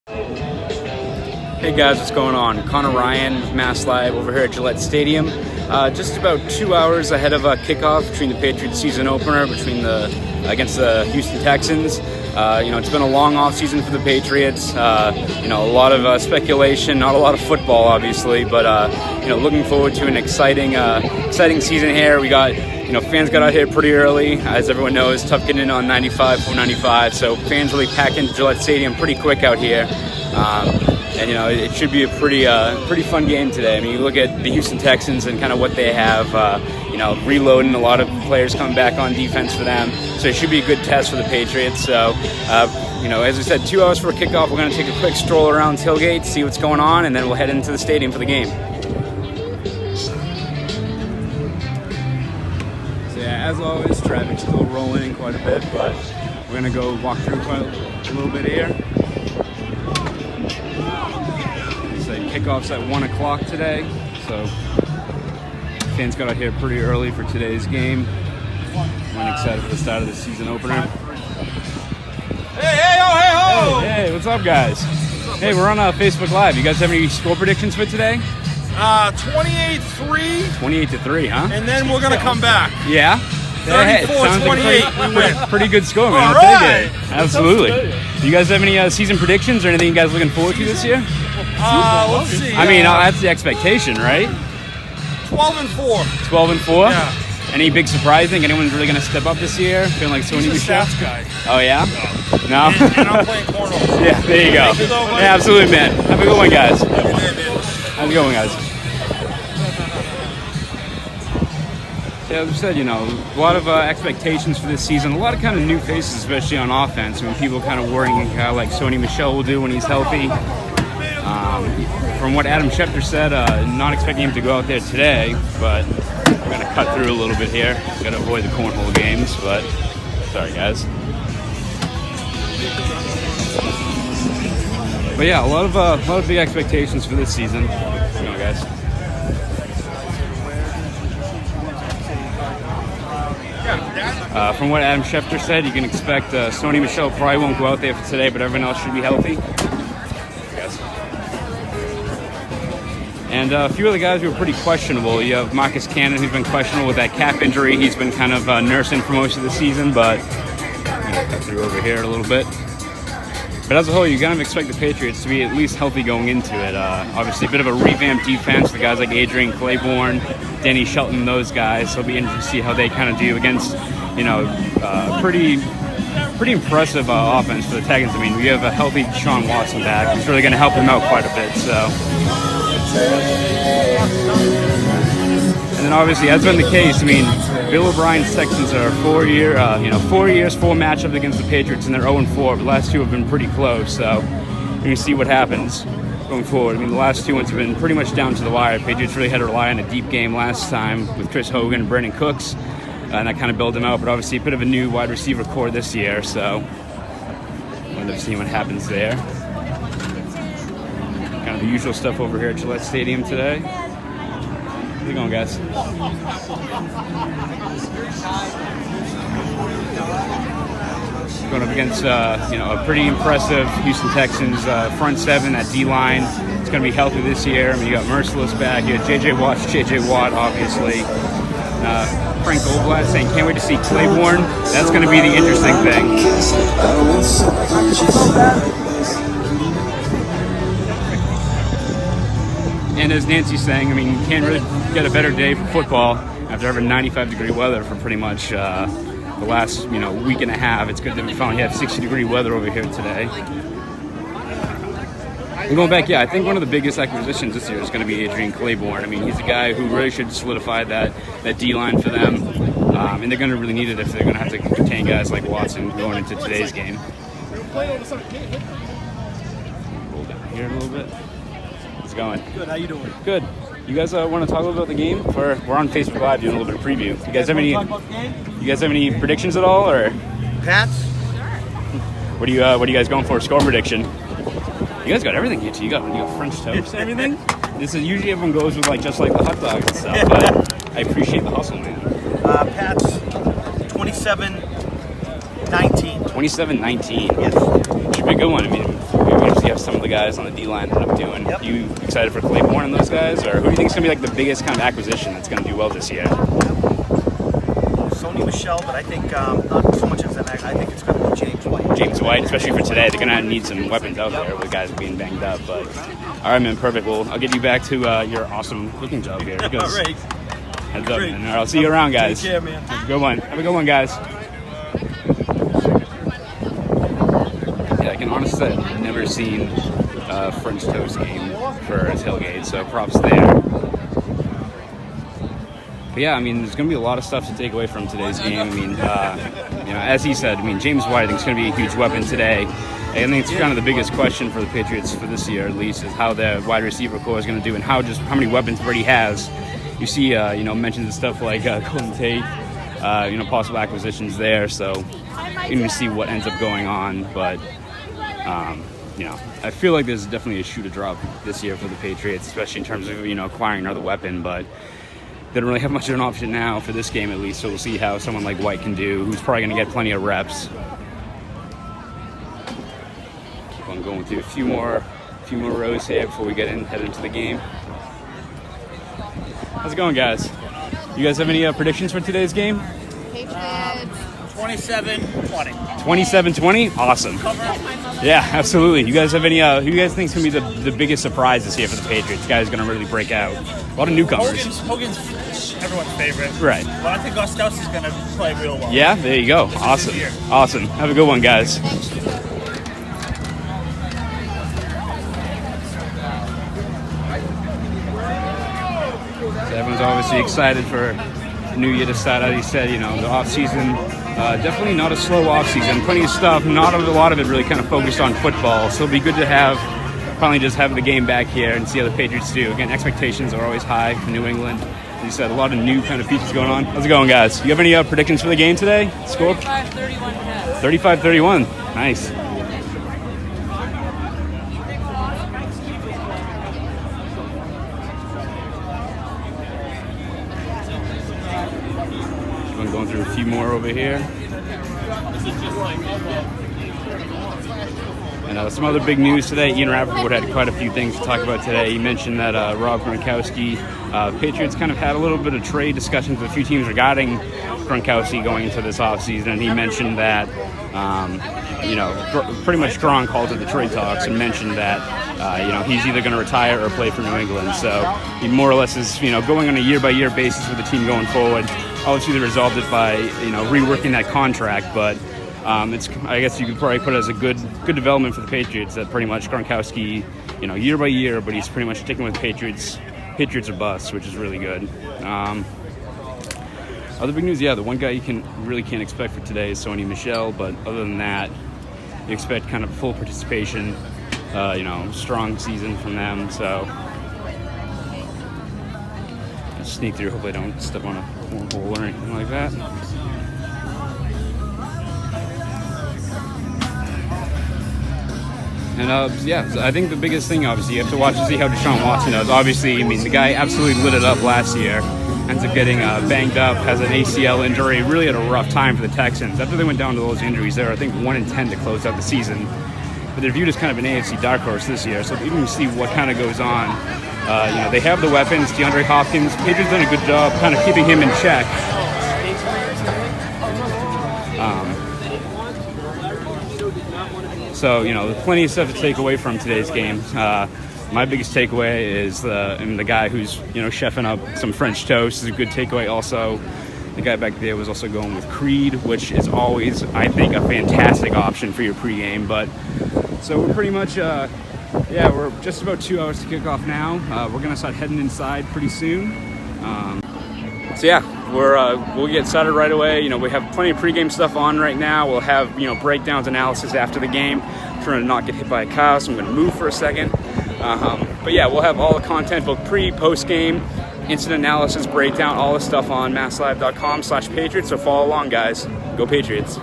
Hey guys, what's going on? Connor Ryan with Mass Live over here at Gillette Stadium. Just about 2 hours ahead of kickoff between the Patriots season opener against the Houston Texans. It's been a long off season for the Patriots. A lot of speculation, not a lot of football, obviously, but looking forward to an exciting season here. We got fans got out here pretty early, as everyone knows. Tough getting in on 495, so fans really pack into Gillette Stadium pretty quick out here. It should be a pretty fun game today. I mean, you look at the Houston Texans and kind of what they have, reloading, a lot of players coming back on defense for them. So it should be a good test for the Patriots. So, as we said, 2 hours for kickoff. We're going to take a quick stroll around tailgate, see what's going on, and then we'll head into the stadium for the game. So yeah, as always, traffic's still rolling in quite a bit, but we're going to go walk through quite a little bit here. Kickoff's at 1 o'clock today, so fans got out here pretty early for today's game. I'm excited for the start of the season opener. Hey, what's up, guys? Hey, we're on Facebook Live. You guys have any score predictions for today? 28-3. 28-3, huh? And then we're gonna come back. Yeah. 34-28. We win. Pretty good score, man. All I'll right. take it. Absolutely. Do you guys have any season predictions or anything you guys looking forward to this year? Let's see. I mean, that's the expectation, right? 12-4. 12-4. Yeah. Any big surprise? Think anyone's really going to step up this year? Feeling like Sony He's a stats guy. Oh yeah. No. And I'm playing cornhole. Yeah, there you go. Yeah, absolutely, man. Have a good one, guys. Have a good one, guys. Yeah, as we said, a lot of expectations for this season. A lot of kind of new faces, especially on offense. When people kind of worrying how like Sony Michel will do when he's healthy. From what Adam Schefter said, not expecting him to go out there today, but we're going to cut through a little bit here. Got to avoid the cornhole games, but sorry, guys. But yeah, a lot of big expectations for this season. Hang on, guys. From what Adam Schefter said, you can expect Sony Michel probably won't go out there for today, but everyone else should be healthy. And a few of the guys who are pretty questionable. You have Marcus Cannon, who's been questionable with that calf injury. He's been kind of nursing for most of the season, but cut through over here a little bit. But as a whole, you kind of expect the Patriots to be at least healthy going into it. Obviously, a bit of a revamped defense with guys like Adrian Claiborne, Danny Shelton, those guys. So it'll be interesting to see how they kind of do against, pretty impressive offense for the Texans. I mean, we have a healthy Deshaun Watson back. He's really going to help them out quite a bit. So. And then obviously, as been the case, I mean, Bill O'Brien's Texans are 4 years, 4 matchups against the Patriots, and they're 0-4. The last two have been pretty close, so we're going to see what happens going forward. I mean, the last two ones have been pretty much down to the wire. Patriots really had to rely on a deep game last time with Chris Hogan and Brandon Cooks, and that kind of built them out. But obviously, a bit of a new wide receiver core this year, so we'll end up seeing what happens there. Kind of the usual stuff over here at Gillette Stadium today. How's it going, guys? Going up against a pretty impressive Houston Texans front seven, that D-line. It's going to be healthy this year. I mean, you got Merciless back. You got J.J. Watt, obviously. Frank Goldblatt saying, can't wait to see Claiborne. That's going to be the interesting thing. And as Nancy's saying, I mean, you can't really get a better day for football after having 95-degree weather for pretty much the last, week and a half. It's good that we finally have 60-degree weather over here today. And going back, I think one of the biggest acquisitions this year is going to be Adrian Claiborne. I mean, he's a guy who really should solidify that D-line for them. And they're going to really need it if they're going to have to contain guys like Watson going into today's game. Roll down here a little bit. Going? Good. How you doing? Good. You guys want to talk a little about the game? We're on Facebook Live doing a little bit of preview. You guys have any predictions at all, or? Pats? What are you guys going for? Score prediction? You guys got everything here too. You got French toast and everything. This is usually everyone goes with just like the hot dogs and stuff, but I appreciate the hustle, man. Pats 27-19. 27-19. Yes. Should be a good one. I mean, usually have some of the guys on the D-line end up doing. Yep. You excited for Claiborne and those guys? Or who do you think is going to be like the biggest kind of acquisition that's going to do well this year? Sony Michelle, but I think not so much as an I think it's going to be James White. James White, especially for today. They're going to need some weapons out there with guys being banged up. But all right, man, perfect. Well, I'll get you back to your awesome cooking job here. All right. Heads up, man. All right, I'll see you around, guys. Take care, man. Have a good one. Have a good one, guys. Yeah, I can honestly say I've never seen a French toast game for a tailgate, so props there. But yeah, I mean, there's going to be a lot of stuff to take away from today's game. I mean, as he said, I mean, James White, I think, is going to be a huge weapon today. I think it's kind of the biggest question for the Patriots for this year, at least, is how the wide receiver core is going to do and how many weapons Brady has. You see, mentions of stuff like Golden Tate, possible acquisitions there. So you can see what ends up going on. But, I feel like there's definitely a shoe to drop this year for the Patriots, especially in terms of, acquiring another weapon. But they don't really have much of an option now for this game, at least. So we'll see how someone like White can do, who's probably going to get plenty of reps. Keep on going through a few more rows here before we head into the game. How's it going, guys? You guys have any predictions for today's game? Patriots. 27-20. 27-20? Awesome. Yeah, absolutely. You guys have any, who you guys think is going to be the biggest surprise this year for the Patriots? The guy who's going to really break out? A lot of newcomers. Hogan's everyone's favorite. Right. But I think Gostowski's going to play real well. Yeah, there you go. Awesome. Awesome. Have a good one, guys. Everyone's obviously excited for the new year to start. As he said, the off-season, definitely not a slow off-season. Plenty of stuff, not a lot of it really kind of focused on football. So it'll be good to finally just have the game back here and see how the Patriots do. Again, expectations are always high for New England. As you said, a lot of new kind of pieces going on. How's it going, guys? You have any predictions for the game today? Score? 35-31. 35-31. Nice. I'm going through a few more over here. And some other big news today. Ian Rappaport had quite a few things to talk about today. He mentioned that Rob Gronkowski, Patriots kind of had a little bit of trade discussions with a few teams regarding Gronkowski going into this offseason. And he mentioned that, pretty much Gronk halted the trade talks and mentioned that, he's either going to retire or play for New England. So he more or less is, going on a year-by-year basis with the team going forward. Obviously, they resolved it by, reworking that contract, but I guess you could probably put it as a good development for the Patriots that pretty much Gronkowski, year by year, but he's pretty much sticking with Patriots are bust, which is really good. Other big news, the one guy you can't expect for today is Sony Michelle, but other than that, you expect kind of full participation, strong season from them. So I'll sneak through. Hopefully, I don't step on a hole or anything like that. And I think the biggest thing, obviously, you have to watch to see how Deshaun Watson does. Obviously, the guy absolutely lit it up last year. Ends up getting banged up, has an ACL injury. Really had a rough time for the Texans. After they went down to those injuries, they were, I think, 1-10 to close out the season. But they're viewed as kind of an AFC dark horse this year. So even to see what kind of goes on, they have the weapons. DeAndre Hopkins, Patriots done a good job kind of keeping him in check. So, there's plenty of stuff to take away from today's game. My biggest takeaway is the guy who's, chefing up some French toast is a good takeaway. Also, the guy back there was also going with Creed, which is always, I think, a fantastic option for your pregame. But so we're pretty much, we're just about 2 hours to kick off now. We're going to start heading inside pretty soon. We'll get started right away. We have plenty of pregame stuff on right now. We'll have, breakdowns, analysis after the game. I'm trying to not get hit by a car, so I'm going to move for a second. We'll have all the content, both post game, incident analysis, breakdown, all the stuff on masslive.com/Patriots. So follow along, guys. Go Patriots.